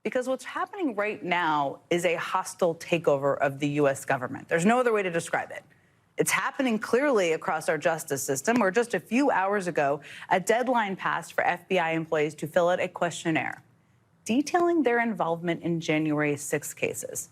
Because what's happening right now is a hostile takeover of the U.S. government. There's no other way to describe it. It's happening clearly across our justice system, where just a few hours ago, a deadline passed for FBI employees to fill out a questionnaire detailing their involvement in January 6 cases.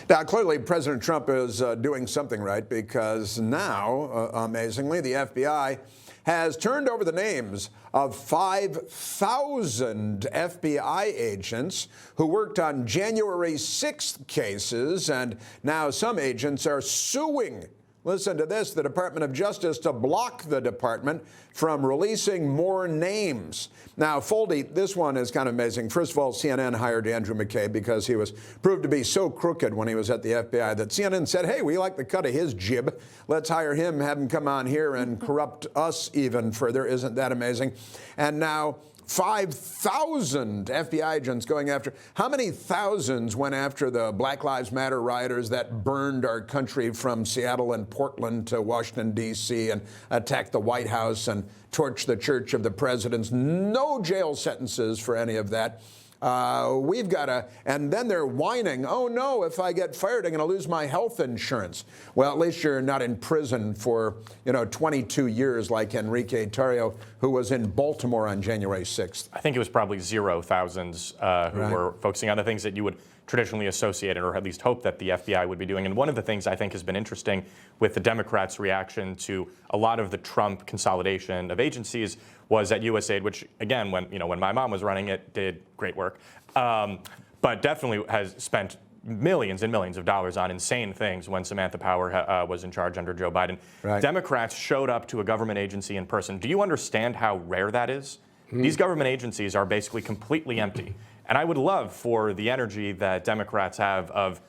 Now, clearly, President Trump is doing something right, because now, amazingly, the FBI has turned over the names of 5,000 FBI agents who worked on January 6th cases, and now some agents are suing, listen to this, the Department of Justice to block the department from releasing more names. Now, Foldi, this one is kind of amazing. First of all, CNN hired Andrew McCabe because he was proved to be so crooked when he was at the FBI that CNN said, hey, we like the cut of his jib. Let's hire him, have him come on here and corrupt us even further. Isn't that amazing? And now 5,000 FBI agents going after. How many thousands went after the Black Lives Matter rioters that burned our country from Seattle and Portland to Washington, D.C. and attacked the White House and torched the Church of the Presidents? No jail sentences for any of that. We've got to, and then they're whining, oh no, if I get fired, I'm going to lose my health insurance. Well, at least you're not in prison for, 22 years like Enrique Tarrio, who was in Baltimore on January 6th. I think it was probably thousands who were focusing on the things that you would traditionally associate, or at least hope that the FBI would be doing. And one of the things I think has been interesting with the Democrats' reaction to a lot of the Trump consolidation of agencies was at USAID, which again, when my mom was running it, did great work, but definitely has spent millions and millions of dollars on insane things when Samantha Power was in charge under Joe Biden. Right. Democrats showed up to a government agency in person. Do you understand how rare that is? These government agencies are basically completely empty. And I would love for the energy that Democrats have of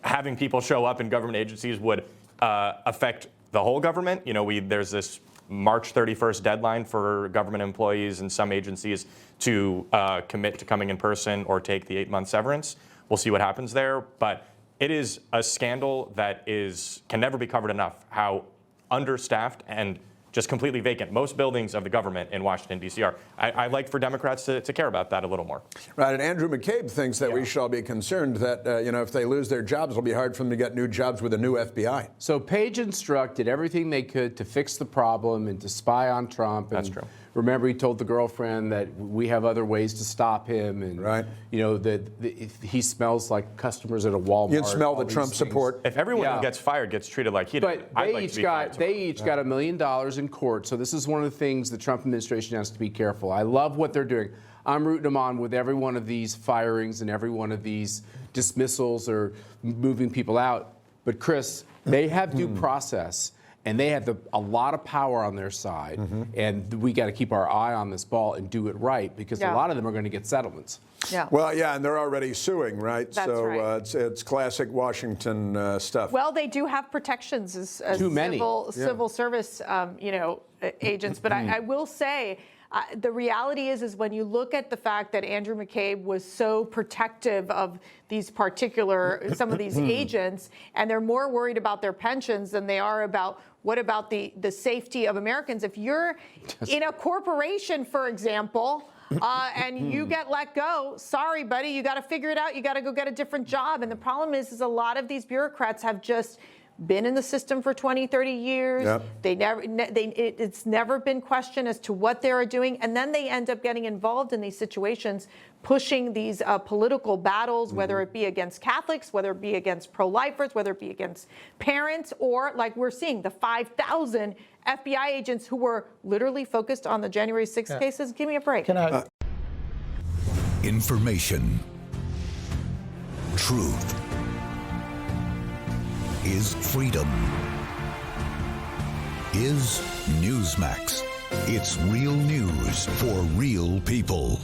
having people show up in government agencies would affect the whole government. There's this March 31st deadline for government employees and some agencies to commit to coming in person or take the 8-month severance. We'll see what happens there. But it is a scandal that can never be covered enough, how understaffed and just completely vacant most buildings of the government in Washington, D.C. are. I'd like for Democrats to care about that a little more. Right, and Andrew McCabe thinks that we should all be concerned that, if they lose their jobs, it'll be hard for them to get new jobs with a new FBI. So Page and Strzok did everything they could to fix the problem and to spy on Trump. That's true. Remember, he told the girlfriend that we have other ways to stop him, and that he smells like customers at a Walmart. You can smell the Trump support. If everyone who gets fired gets treated like he did, but they each got $1 million in court. So this is one of the things the Trump administration has to be careful. I love what they're doing. I'm rooting them on with every one of these firings and every one of these dismissals or moving people out. But Chris, they have due process. And they have a lot of power on their side, and we got to keep our eye on this ball and do it right, because a lot of them are going to get settlements. Yeah. Well, and they're already suing, right? That's right. It's classic Washington stuff. Well, they do have protections as civil service, agents. But I will say, the reality is when you look at the fact that Andrew McCabe was so protective of some of these agents, and they're more worried about their pensions than they are about what about the safety of Americans. If you're in a corporation, for example, and you get let go, sorry, buddy, you got to figure it out. You got to go get a different job. And the problem is a lot of these bureaucrats have just been in the system for 20, 30 years. Yep. It's never been questioned as to what they are doing. And then they end up getting involved in these situations, pushing these political battles, whether it be against Catholics, whether it be against pro-lifers, whether it be against parents, or like we're seeing the 5,000 FBI agents who were literally focused on the January 6th cases. Give me a break. Information. Truth is freedom. Is Newsmax. It's real news for real people.